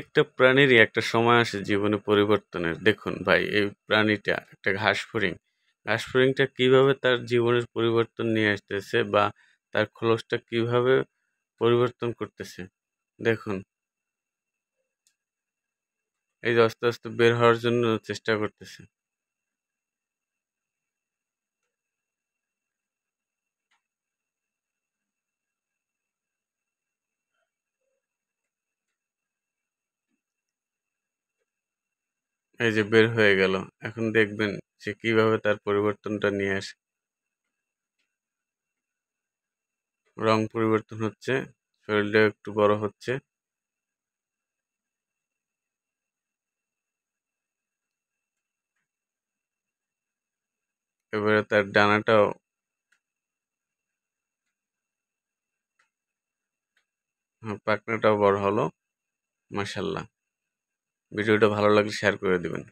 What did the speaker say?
প্রত্যেকটা প্রাণীরই একটা সময় আসে জীবনে পরিবর্তনের। দেখুন ভাই, এই প্রাণীটা একটা ঘাসফড়িং। ঘাসফড়িংটা কিভাবে তার জীবনের পরিবর্তন নিয়ে আসতেছে বা তার খোলসটা কিভাবে পরিবর্তন করতেছে। দেখুন, এই যে আস্তে, আস্তে বের হওয়ার জন্য চেষ্টা করতেছে। এই যে বের হয়ে গেল। এখন দেখবেন সে কিভাবে তার পরিবর্তনটা নিয়ে আসে। রং পরিবর্তন হচ্ছে, শরীরটা একটু বড় হচ্ছে। এবারে তার ডানাটাও পাখনাটাও বড় হলো। মাশাআল্লাহ। ভিডিওটা ভালো লাগলে শেয়ার করে দিবেন।